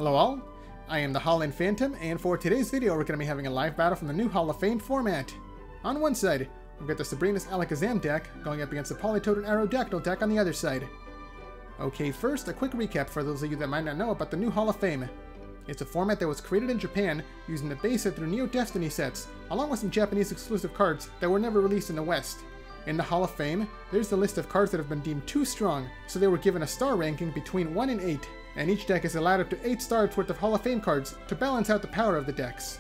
Hello all, I am the Holland Phantom, and for today's video we're going to be having a live battle from the new Hall of Fame format. On one side, we've got the Sabrina's Alakazam deck going up against the Politoed and Aerodactyl deck on the other side. Okay, first, a quick recap for those of you that might not know about the new Hall of Fame. It's a format that was created in Japan using the base set through Neo Destiny sets, along with some Japanese exclusive cards that were never released in the West. In the Hall of Fame, there's the list of cards that have been deemed too strong, so they were given a star ranking between 1 and 8, and each deck is allowed up to 8 stars worth of Hall of Fame cards to balance out the power of the decks.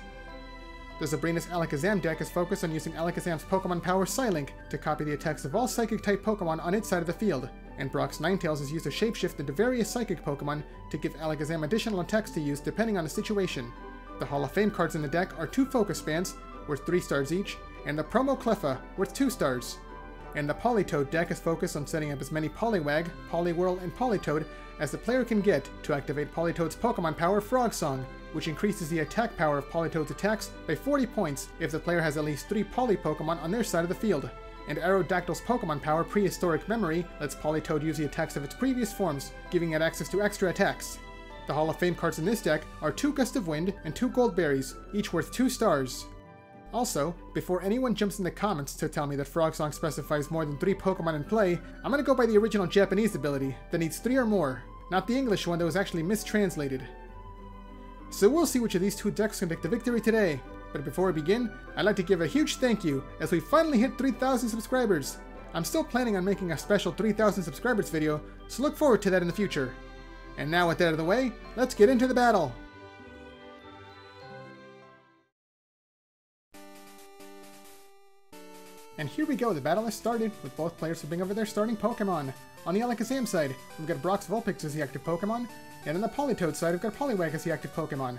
The Sabrina's Alakazam deck is focused on using Alakazam's Pokemon power Psylink to copy the attacks of all Psychic-type Pokemon on its side of the field, and Brock's Ninetales is used to shapeshift into various Psychic Pokemon to give Alakazam additional attacks to use depending on the situation. The Hall of Fame cards in the deck are 2 Focus Bands, worth 3 stars each, and the Promo Cleffa, worth 2 stars. And the Politoed deck is focused on setting up as many Poliwag, Poliwhirl, and Politoed as the player can get to activate Politoed's Pokemon power Frog Song, which increases the attack power of Politoed's attacks by 40 points if the player has at least 3 Poly Pokemon on their side of the field. And Aerodactyl's Pokemon power Prehistoric Memory lets Politoed use the attacks of its previous forms, giving it access to extra attacks. The Hall of Fame cards in this deck are 2 Gust of Wind and 2 Gold Berries, each worth 2 stars. Also, before anyone jumps in the comments to tell me that Frog Song specifies more than 3 Pokemon in play, I'm gonna go by the original Japanese ability that needs 3 or more, not the English one that was actually mistranslated. So we'll see which of these 2 decks can take the victory today. But before we begin, I'd like to give a huge thank you as we finally hit 3,000 subscribers. I'm still planning on making a special 3,000 subscribers video, so look forward to that in the future. And now with that out of the way, let's get into the battle! And here we go, the battle has started, with both players flipping over their starting Pokemon. On the Alakazam side, we've got Brock's Vulpix as the active Pokemon, and on the Politoed side, we've got Poliwag as the active Pokemon.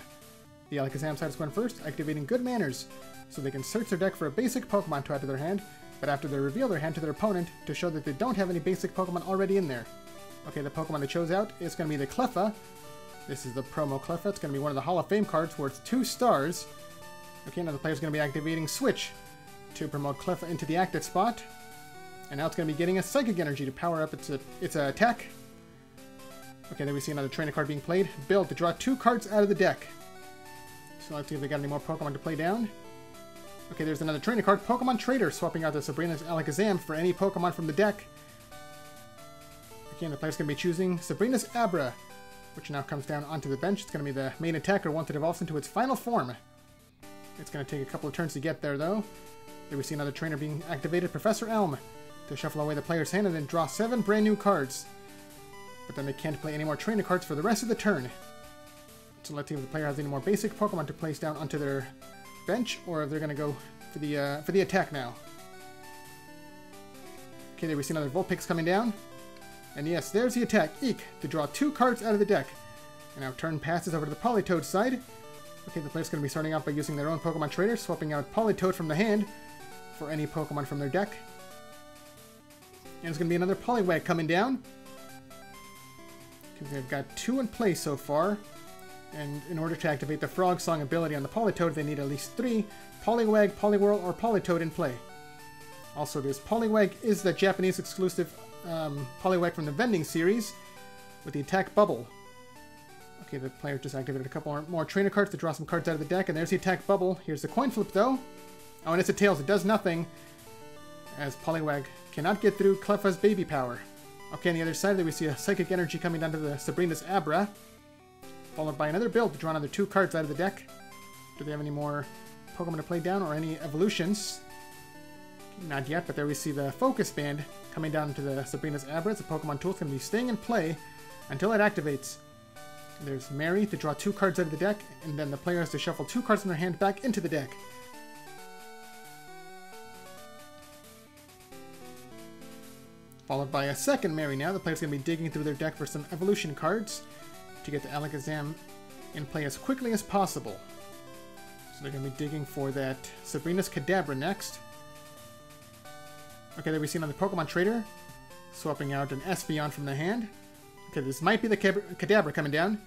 The Alakazam side is going first, activating Good Manners, so they can search their deck for a basic Pokemon to add to their hand, but after they reveal their hand to their opponent to show that they don't have any basic Pokemon already in there. Okay, the Pokemon they chose out is going to be the Cleffa. This is the Promo Cleffa. It's going to be one of the Hall of Fame cards worth 2 stars. Okay, now the player's going to be activating Switch to promote Cleffa into the active spot. And now it's going to be getting a Psychic Energy to power up its attack. Okay, then we see another trainer card being played. Build to draw 2 cards out of the deck. So let's see if they got any more Pokemon to play down. Okay, there's another trainer card, Pokemon Trader, swapping out the Sabrina's Alakazam for any Pokemon from the deck. Okay, and the player's going to be choosing Sabrina's Abra, which now comes down onto the bench. It's going to be the main attacker once it evolves into its final form. It's going to take a couple of turns to get there, though. There we see another trainer being activated, Professor Elm, to shuffle away the player's hand and then draw 7 brand new cards. But then they can't play any more trainer cards for the rest of the turn. So let's see if the player has any more basic Pokemon to place down onto their bench, or if they're going to go for the attack now. Okay, there we see another Vulpix coming down. And yes, there's the attack, Eek, to draw 2 cards out of the deck. And now turn passes over to the Politoed side. Okay, the player's going to be starting out by using their own Pokemon Trader, swapping out Politoed from the hand for any Pokemon from their deck. And there's going to be another Poliwag coming down. Okay, they've got 2 in play so far. And in order to activate the Frog Song ability on the Politoed, they need at least 3 Poliwag, Poliwhirl, or Politoed in play. Also, this Poliwag is the Japanese exclusive Poliwag from the Vending series with the attack Bubble. Okay, the player just activated a couple more trainer cards to draw some cards out of the deck, and there's the attack Bubble. Here's the coin flip, though. Oh, and it's a Tails. It does nothing, as Poliwag cannot get through Cleffa's baby power. Okay, on the other side there we see a Psychic Energy coming down to the Sabrina's Abra, followed by another build to draw another 2 cards out of the deck. Do they have any more Pokemon to play down, or any evolutions? Not yet, but there we see the Focus Band coming down to the Sabrina's Abra. It's a Pokemon tool. It's going to be staying in play until it activates. There's Mary to draw 2 cards out of the deck, and then the player has to shuffle 2 cards from their hand back into the deck. Followed by a second Mary now. The player's going to be digging through their deck for some evolution cards to get the Alakazam in play as quickly as possible. So they're going to be digging for that Sabrina's Kadabra next. Okay, there we see another Pokemon Trader, swapping out an Espeon from the hand. Okay, this might be the Kadabra coming down.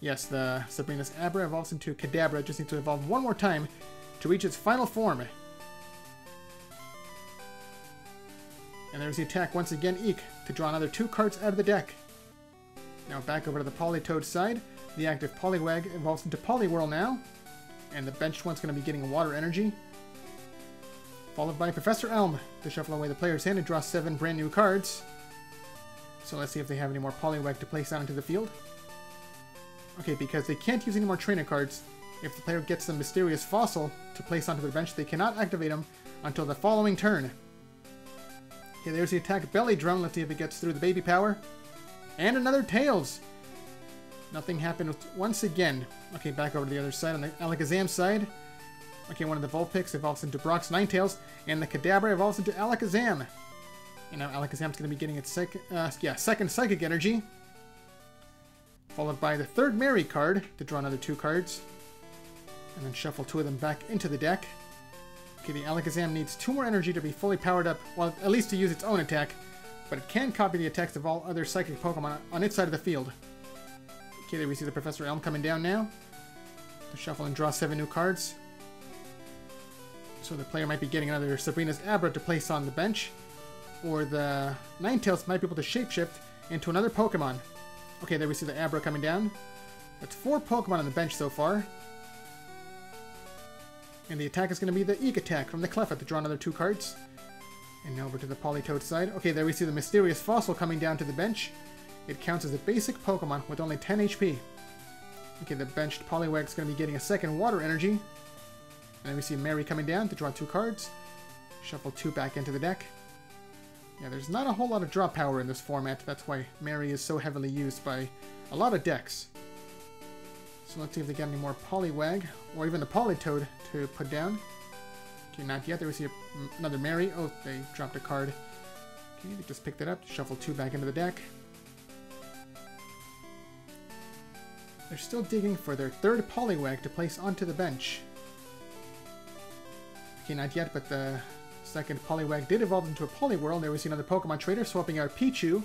Yes, the Sabrina's Abra evolves into Kadabra. It just needs to evolve one more time to reach its final form. And there's the attack once again, Eek, to draw another 2 cards out of the deck. Now back over to the Politoed side. The active Poliwag evolves into Poliwhirl now. And the benched one's going to be getting Water Energy. Followed by Professor Elm to shuffle away the player's hand and draw 7 brand new cards. So let's see if they have any more Poliwag to place out into the field. Okay, because they can't use any more trainer cards, if the player gets the Mysterious Fossil to place onto their bench, they cannot activate them until the following turn. Okay, there's the attack Belly Drum. Let's see if it gets through the baby power. And another Tails! Nothing happened once again. Okay, back over to the other side on the Alakazam side. Okay, one of the Vulpix evolves into Brock's Ninetales, and the Kadabra evolves into Alakazam. And now Alakazam's going to be getting its second Psychic Energy. Followed by the third Mary card to draw another 2 cards. And then shuffle 2 of them back into the deck. Okay, the Alakazam needs 2 more energy to be fully powered up, well, at least to use its own attack. But it can copy the attacks of all other Psychic Pokemon on its side of the field. Okay, there we see the Professor Elm coming down now. To shuffle and draw 7 new cards. So the player might be getting another Sabrina's Abra to place on the bench. Or the Ninetales might be able to shapeshift into another Pokemon. Okay, there we see the Abra coming down. That's 4 Pokemon on the bench so far. And the attack is going to be the Eek attack from the Cleffa to draw another 2 cards. And now over to the Politoed side. Okay, there we see the Mysterious Fossil coming down to the bench. It counts as a basic Pokemon with only 10 HP. Okay, the benched Poliwag is going to be getting a second Water Energy. And then we see Mary coming down to draw 2 cards. Shuffle 2 back into the deck. Yeah, there's not a whole lot of draw power in this format. That's why Mary is so heavily used by a lot of decks. So let's see if they get any more Poliwag, or even the Politoed to put down. Okay, not yet. There we see another Mary. Oh, they dropped a card. Okay, they just picked it up. Shuffle 2 back into the deck. They're still digging for their third Poliwag to place onto the bench. Okay, not yet, but the second Poliwag did evolve into a Poliwhirl. There we see another Pokemon Trader swapping out Pichu.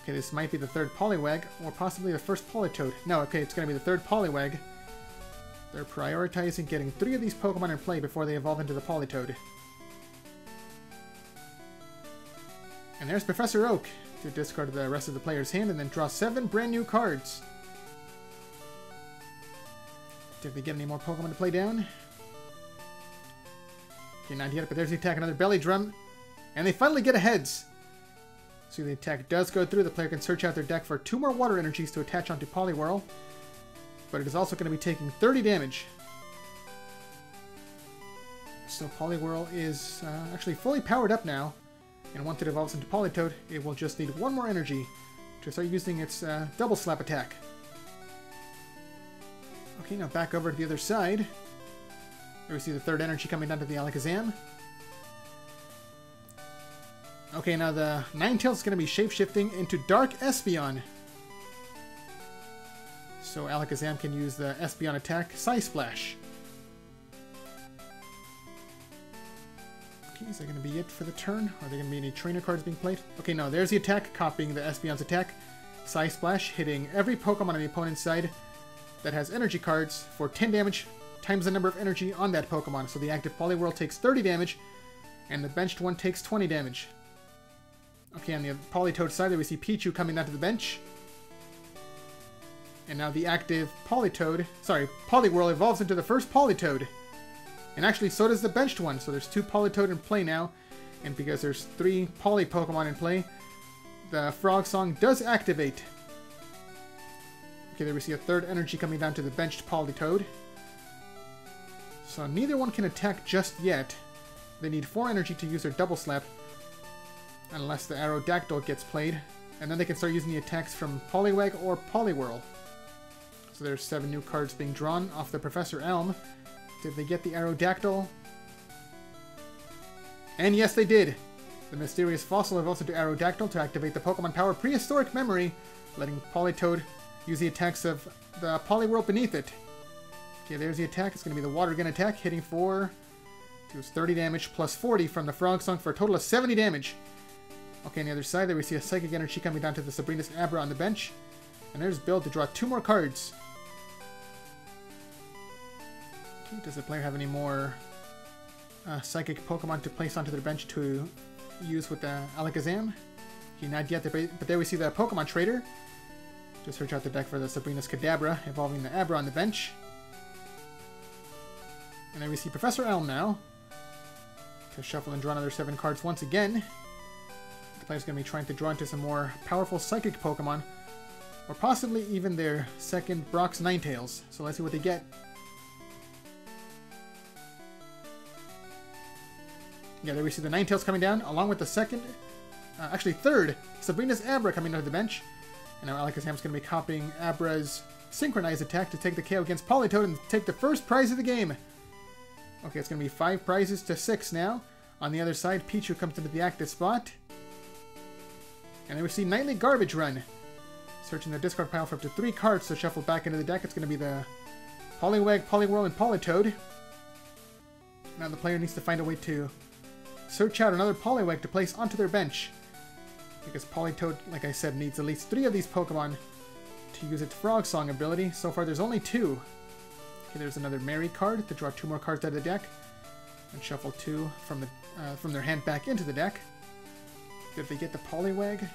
Okay, this might be the third Poliwag, or possibly the first Politoed. No, okay, it's going to be the third Poliwag. They're prioritizing getting 3 of these Pokemon in play before they evolve into the Politoed. And there's Professor Oak to discard the rest of the player's hand and then draw 7 brand new cards. Did they get any more Pokemon to play down? Okay, not yet, but there's the attack, another Belly Drum. And they finally get a Heads. So the attack does go through. The player can search out their deck for 2 more Water Energies to attach onto Poliwhirl. But it is also going to be taking 30 damage. So Poliwhirl is actually fully powered up now. And once it evolves into Politoed, it will just need 1 more energy to start using its Double Slap attack. Okay, now back over to the other side. There we see the third energy coming down to the Alakazam. Okay, now the Ninetales is going to be shape-shifting into Dark Espeon. So Alakazam can use the Espeon attack, Psy Splash. Okay, is that going to be it for the turn? Are there going to be any trainer cards being played? Okay, no, there's the attack, copying the Espeon's attack. Psy Splash, hitting every Pokemon on the opponent's side that has energy cards for 10 damage times the number of energy on that Pokemon. So the active Poliwhirl takes 30 damage, and the benched one takes 20 damage. Okay, on the Politoed side, there we see Pichu coming down to the bench. And now the active Politoed, Poliwhirl evolves into the first Politoed. And actually, so does the benched one. So there's 2 Politoed in play now. And because there's 3 Poly Pokemon in play, the Frog Song does activate. Okay, there we see a third energy coming down to the benched Politoed. So neither one can attack just yet. They need 4 energy to use their Double Slap. Unless the Aerodactyl gets played. And then they can start using the attacks from Poliwag or Poliwhirl. So there's 7 new cards being drawn off the Professor Elm. Did they get the Aerodactyl? And yes, they did! The Mysterious Fossil evolves into Aerodactyl to activate the Pokemon Power Prehistoric Memory, letting Politoed use the attacks of the Poliwhirl beneath it. Okay, there's the attack. It's going to be the Water Gun attack, hitting for 30 damage plus 40 from the Frog Song for a total of 70 damage. Okay, on the other side, there we see a Psychic Energy coming down to the Sabrina's Abra on the bench. And there's Bill to draw 2 more cards. Okay, does the player have any more Psychic Pokemon to place onto their bench to use with the Alakazam? Okay, not yet, but there we see the Pokemon Trader. to search out the deck for the Sabrina's Kadabra, evolving the Abra on the bench. And then we see Professor Elm now, to shuffle and draw another 7 cards once again. The player's going to be trying to draw into some more powerful Psychic Pokemon, or possibly even their second Brock's Ninetales. So let's see what they get. Yeah, there we see the Ninetales coming down, along with the second, actually third, Sabrina's Abra coming out of the bench. And now Alakazam's going to be copying Abra's Synchronized attack to take the KO against Politoed and take the first prize of the game. Okay, it's going to be 5 prizes to 6 now. On the other side, Pichu comes into the active spot. And then we see Nightly Garbage Run. Searching the discard pile for up to 3 cards to shuffle back into the deck. It's going to be the Poliwag, Poliwhirl, and Politoed. Now the player needs to find a way to search out another Poliwag to place onto their bench. Because Politoed, like I said, needs at least 3 of these Pokemon to use its Frog Song ability. So far there's only 2. Okay, there's another Mary card to draw 2 more cards out of the deck. And shuffle 2 from their hand back into the deck. Did they get the Poliwag?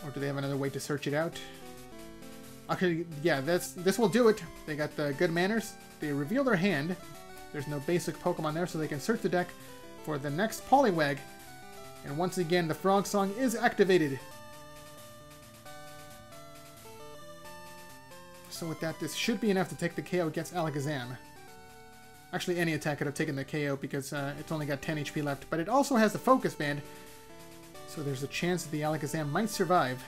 Or do they have another way to search it out? Okay, yeah, this will do it. They got the good manners. They reveal their hand. There's no basic Pokemon there, so they can search the deck for the next Poliwag. And once again, the Frog Song is activated. So with that, this should be enough to take the KO against Alakazam. Actually, any attack could have taken the KO because it's only got 10 HP left. But it also has the Focus Band, so there's a chance that the Alakazam might survive.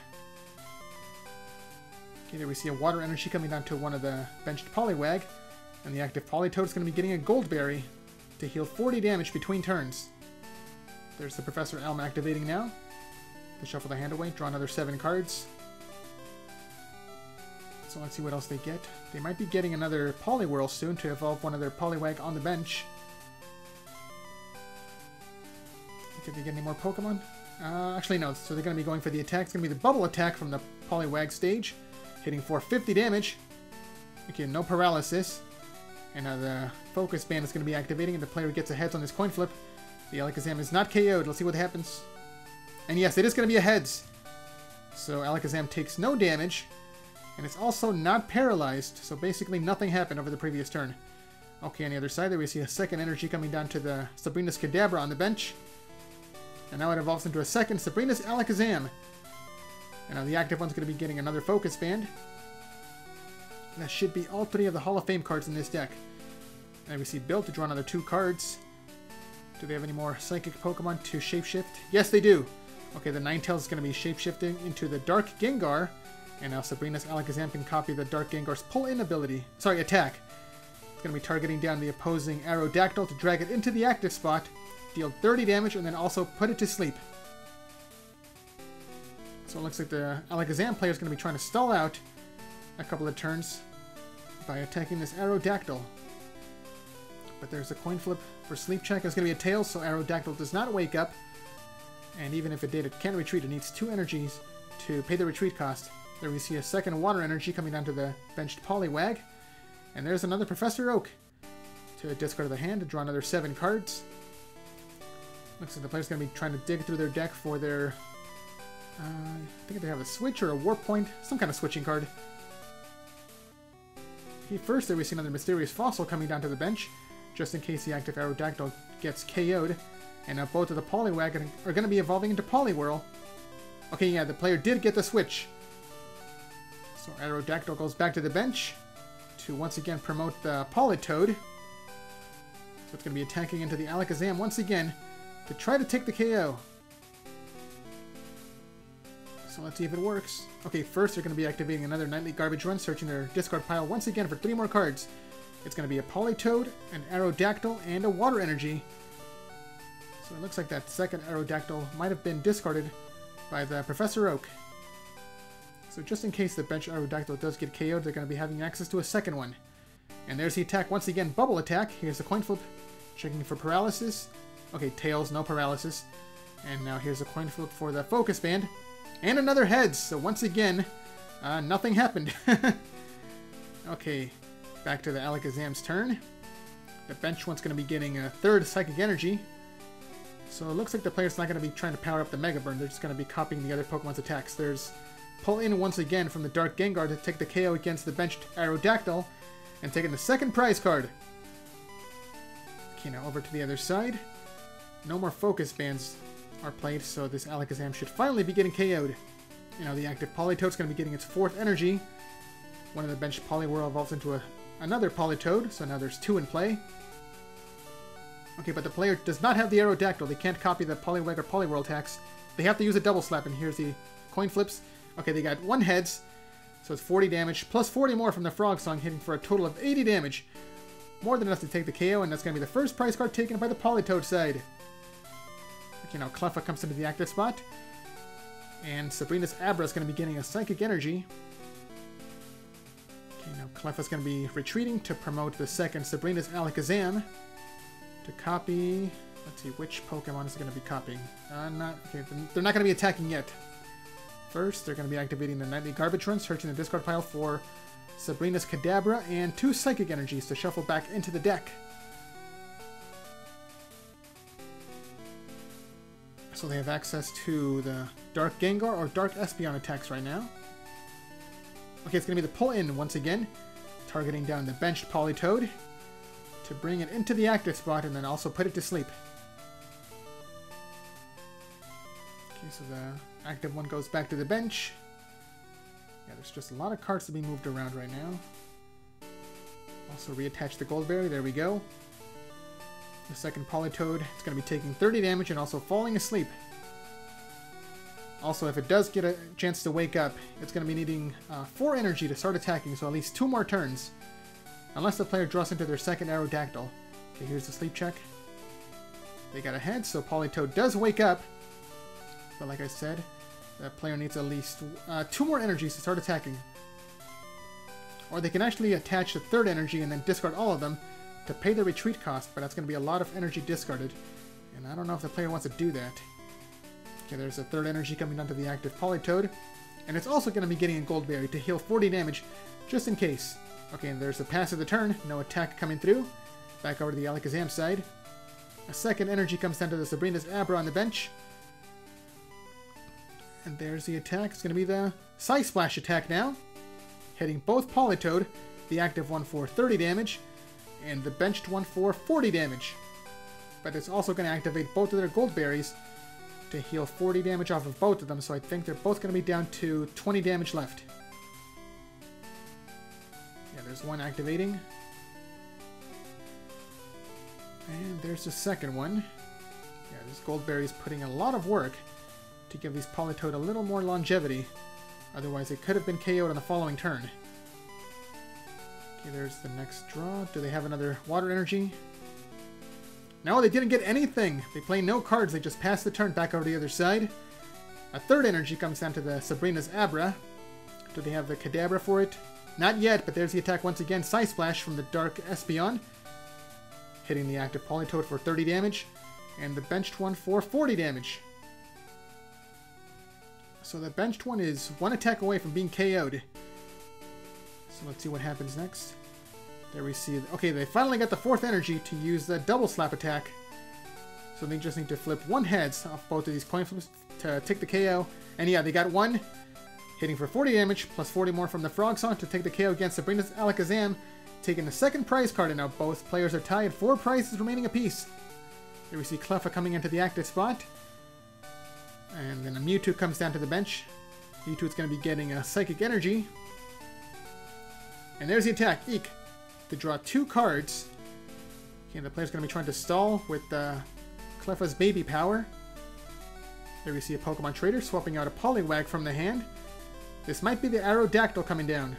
Okay, there we see a Water Energy coming down to one of the benched Poliwag. And the active Politoed is going to be getting a Gold Berry to heal 40 damage between turns. There's the Professor Elm activating now. To shuffle the hand away, draw another 7 cards. So let's see what else they get. They might be getting another Poliwhirl soon to evolve one of their Poliwag on the bench. Did they get any more Pokemon? Actually no, so they're going to be going for the attack. It's going to be the Bubble Attack from the Poliwag stage, hitting for 50 damage. Okay, no paralysis. And now the Focus Band is going to be activating and the player gets a heads on this coin flip. The Alakazam is not KO'd. Let's see what happens. And yes, it is going to be a heads. So Alakazam takes no damage. And it's also not paralyzed, so basically nothing happened over the previous turn. Okay, on the other side there we see a second energy coming down to the Sabrina's Kadabra on the bench. And now it evolves into a second Sabrina's Alakazam. And now the active one's going to be getting another Focus Band. And that should be all 3 of the Hall of Fame cards in this deck. And we see Bill to draw another 2 cards. Do they have any more Psychic Pokemon to shapeshift? Yes, they do! Okay, the Ninetales is going to be shapeshifting into the Dark Gengar. And now Sabrina's Alakazam can copy the Dark Gengar's pull-in ability. Sorry, attack. It's going to be targeting down the opposing Aerodactyl to drag it into the active spot, deal 30 damage, and then also put it to sleep. So it looks like the Alakazam player is going to be trying to stall out a couple of turns by attacking this Aerodactyl. But there's a coin flip for sleep check. It's going to be a tail, so Aerodactyl does not wake up. And even if it did, it can't retreat. It needs 2 energies to pay the retreat cost. There we see a second Water Energy coming down to the benched Poliwag. And there's another Professor Oak to discard the hand to draw another 7 cards. Looks like the player's going to be trying to dig through their deck for their... I think they have a switch or a warp point. Some kind of switching card. Okay, first there we see another Mysterious Fossil coming down to the bench, just in case the active Aerodactyl gets KO'd. And now both of the Poliwag are going to be evolving into Poliwhirl. Okay, yeah, the player did get the switch. So Aerodactyl goes back to the bench to once again promote the Politoed. So it's going to be attacking into the Alakazam once again to try to take the KO. So let's see if it works. Okay, first they're going to be activating another Nightly Garbage Run, searching their discard pile once again for 3 more cards. It's going to be a Politoed, an Aerodactyl, and a Water Energy. So it looks like that second Aerodactyl might have been discarded by the Professor Oak. So just in case the bench Aerodactyl does get KO'd, they're going to be having access to a second one. And there's the attack once again, Bubble Attack. Here's the coin flip, checking for paralysis. Okay, tails, no paralysis. And now here's a coin flip for the Focus Band. And another heads, so once again, nothing happened. Okay, back to the Alakazam's turn. The bench one's going to be getting a 3rd Psychic Energy. So it looks like the player's not going to be trying to power up the Mega Burn, they're just going to be copying the other Pokemon's attacks. There's pull in once again from the Dark Gengar to take the KO against the benched Aerodactyl, and taking the second prize card. Okay, now over to the other side. No more focus bands are played, so this Alakazam should finally be getting KO'd. You know, the active Politoed's going to be getting its 4th energy. One of the benched Poliwhirl evolves into another Politoed, so now there's 2 in play. Okay, but the player does not have the Aerodactyl. They can't copy the Poliwag or Poliwhirl attacks. They have to use a double slap, and here's the coin flips. Okay, they got 1 heads, so it's 40 damage, plus 40 more from the Frog Song, hitting for a total of 80 damage. More than enough to take the KO, and that's going to be the first prize card taken by the Politoed side. Okay, now Cleffa comes into the active spot, and Sabrina's Abra is going to be getting a Psychic Energy. Okay, now Cleffa's going to be retreating to promote the second Sabrina's Alakazam. To copy, let's see, which Pokemon is it going to be copying? Okay, they're not going to be attacking yet. First, they're going to be activating the Nightly Garbage Run, searching the discard pile for Sabrina's Kadabra and 2 Psychic Energies to shuffle back into the deck. So they have access to the Dark Gengar or Dark Espeon attacks right now. Okay, it's going to be the pull-in once again, targeting down the benched Politoed to bring it into the active spot and then also put it to sleep. Okay, so the active one goes back to the bench. Yeah, there's just a lot of cards to be moved around right now. Also reattach the Goldberry, there we go. The second Politoed is going to be taking 30 damage and also falling asleep. Also, if it does get a chance to wake up, it's going to be needing 4 energy to start attacking, so at least 2 more turns. Unless the player draws into their second Aerodactyl. Okay, here's the sleep check. They got ahead, so Politoed does wake up. But like I said, the player needs at least 2 more energies to start attacking. Or they can actually attach the 3rd energy and then discard all of them to pay the retreat cost, but that's going to be a lot of energy discarded. And I don't know if the player wants to do that. Okay, there's a 3rd energy coming down to the active Politoed. And it's also going to be getting a Goldberry to heal 40 damage, just in case. Okay, and there's the pass of the turn. No attack coming through. Back over to the Alakazam side. A 2nd energy comes down to the Sabrina's Abra on the bench. And there's the attack. It's going to be the Side Splash attack now. Hitting both Politoed. The active one for 30 damage. And the benched one for 40 damage. But it's also going to activate both of their Goldberries to heal 40 damage off of both of them. So I think they're both going to be down to 20 damage left. There's one activating. And there's the second one. Yeah, this Goldberry is putting a lot of work to give these Politoed a little more longevity. Otherwise, it could have been KO'd on the following turn. Okay, there's the next draw. Do they have another Water Energy? No, they didn't get anything. They play no cards. They just pass the turn back over to the other side. A 3rd energy comes down to the Sabrina's Abra. Do they have the Kadabra for it? Not yet, but there's the attack once again. Side Splash from the Dark Espeon. Hitting the active Politoed for 30 damage. And the benched one for 40 damage. So the benched one is 1 attack away from being KO'd. So let's see what happens next. There we see... Okay, they finally got the 4th energy to use the double slap attack. So they just need to flip 1 heads off both of these coin flips to take the KO. And yeah, they got 1. Hitting for 40 damage, plus 40 more from the Frog Song to take the KO against Sabrina's Alakazam, taking the 2nd prize card, and now both players are tied, 4 prizes remaining apiece. Here we see Cleffa coming into the active spot. And then a Mewtwo comes down to the bench. Mewtwo's going to be getting a Psychic Energy. And there's the attack, Eek, to draw 2 cards. Okay, the player's going to be trying to stall with Cleffa's Baby Power. There we see a Pokemon Trader swapping out a Poliwag from the hand. This might be the Aerodactyl coming down.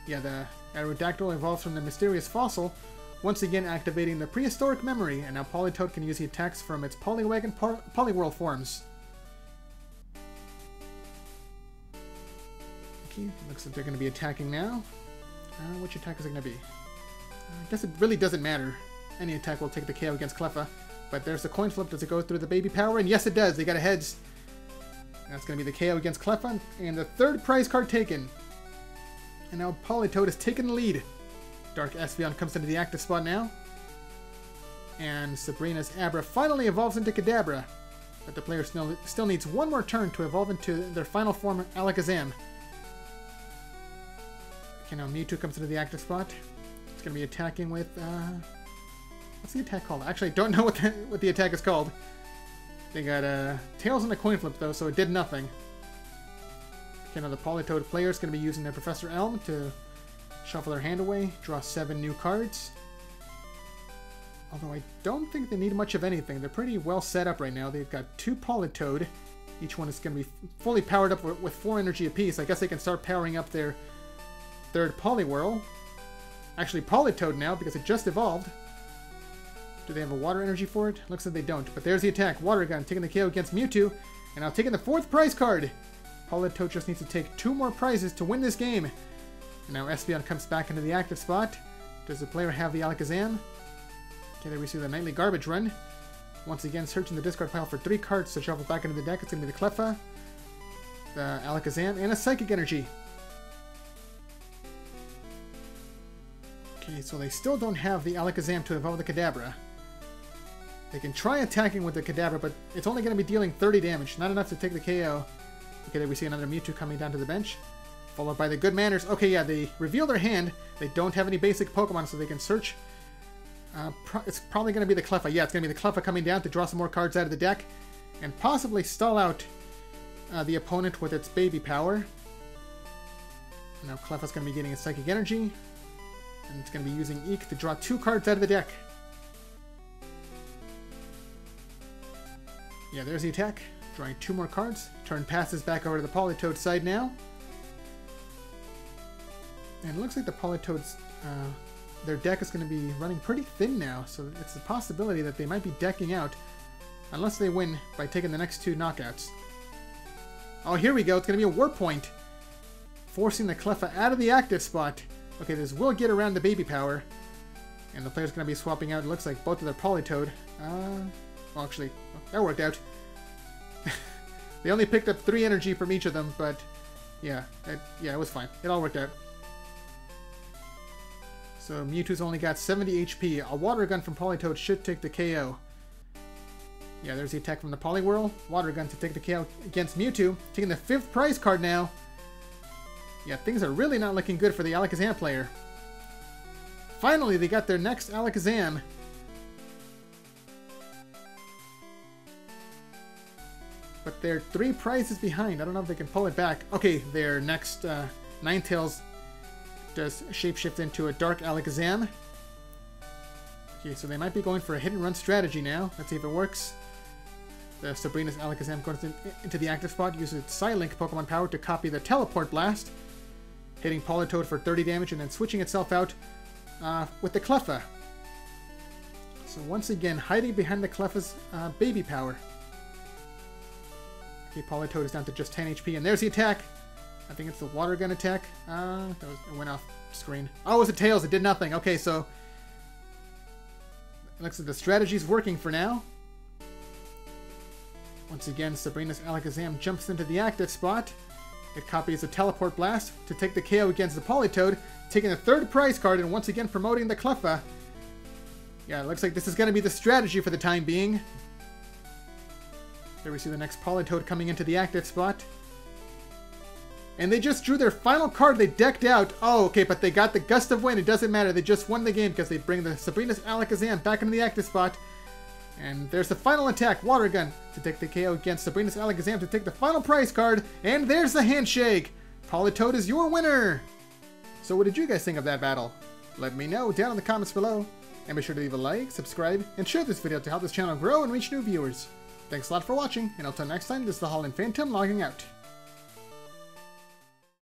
Yeah, the Aerodactyl evolves from the mysterious fossil, once again activating the prehistoric memory, and now Politoed can use the attacks from its Poliwag and Poliwhirl forms. Okay, looks like they're going to be attacking now. Which attack is it going to be? It really doesn't matter. Any attack will take the KO against Cleffa. But there's the coin flip. Does it go through the Baby Power? And yes, it does. They got a heads. That's going to be the KO against Cleffa. And the 3rd prize card taken. And now Politoed has taken the lead. Dark Espeon comes into the active spot now. And Sabrina's Abra finally evolves into Kadabra. But the player still needs one more turn to evolve into their final form, Alakazam. Okay, now Mewtwo comes into the active spot. It's going to be attacking with... what's the attack called? Actually, I don't know what the attack is called. They got Tails and a coin flip, though, so it did nothing. Okay, now the Politoed player is going to be using their Professor Elm to shuffle their hand away, draw 7 new cards. Although I don't think they need much of anything. They're pretty well set up right now. They've got 2 Politoed. Each one is going to be fully powered up with 4 energy apiece. I guess they can start powering up their 3rd Poliwhirl. Actually, Politoed now, because it just evolved. Do they have a water energy for it? Looks like they don't. But there's the attack. Water Gun, taking the KO against Mewtwo. And now taking the 4th prize card. Politoed just needs to take 2 more prizes to win this game. And now Espeon comes back into the active spot. Does the player have the Alakazam? Okay, there we see the Nightly Garbage Run. Once again, searching the discard pile for 3 cards to shuffle back into the deck. It's going to be the Cleffa, the Alakazam, and a Psychic Energy. Okay, so they still don't have the Alakazam to evolve the Kadabra. They can try attacking with the Kadabra, but it's only going to be dealing 30 damage. Not enough to take the KO. Okay, there we see another Mewtwo coming down to the bench. Followed by the Good Manners. Okay, yeah, they reveal their hand. They don't have any basic Pokemon, so they can search. It's probably going to be the Cleffa. Yeah, it's going to be the Cleffa coming down to draw some more cards out of the deck. And possibly stall out the opponent with its baby power. Now Cleffa's going to be getting a Psychic Energy. And it's going to be using Eek to draw 2 cards out of the deck. Yeah, there's the attack. Drawing 2 more cards. Turn passes back over to the Politoed side now. And it looks like the Politoed's... their deck is going to be running pretty thin now, so it's a possibility that they might be decking out, unless they win by taking the next 2 knockouts. Oh, here we go. It's going to be a Warp Point, forcing the Cleffa out of the active spot. Okay, this will get around the baby power, and the player's going to be swapping out, it looks like, both of their Politoed. Well, actually, that worked out. They only picked up 3 energy from each of them, but yeah, it was fine. It all worked out. So Mewtwo's only got 70 HP. A Water Gun from Politoed should take the KO. Yeah, there's the attack from the Poliwhirl. Water Gun to take the KO against Mewtwo. Taking the 5th prize card now. Yeah, things are really not looking good for the Alakazam player. Finally, they got their next Alakazam. But they're 3 prizes behind. I don't know if they can pull it back. Okay, their next Ninetales does shapeshift into a Dark Alakazam. Okay, so they might be going for a hit-and-run strategy now. Let's see if it works. The Sabrina's Alakazam goes into the active spot, uses Psylink Pokemon power to copy the Teleport Blast, hitting Politoed for 30 damage, and then switching itself out with the Cleffa. So once again, hiding behind the Cleffa's baby power. Okay, Politoed is down to just 10 HP, and there's the attack. I think it's the Water Gun attack. It went off screen. Oh, it was a Tails. It did nothing. Okay, so it looks like the strategy's working for now. Once again, Sabrina's Alakazam jumps into the active spot. It copies a Teleport Blast to take the KO against the Politoed, taking the 3rd prize card and once again promoting the Cleffa. Yeah, it looks like this is going to be the strategy for the time being. There we see the next Politoed coming into the active spot. And they just drew their final card. They decked out. Oh, okay, but they got the Gust of Wind. It doesn't matter. They just won the game because they bring the Sabrina's Alakazam back into the active spot. And there's the final attack. Water Gun to take the KO against Sabrina's Alakazam to take the final prize card. And there's the handshake. Politoed is your winner. So what did you guys think of that battle? Let me know down in the comments below. And be sure to leave a like, subscribe, and share this video to help this channel grow and reach new viewers. Thanks a lot for watching, and until next time, this is the Holland Phantom logging out.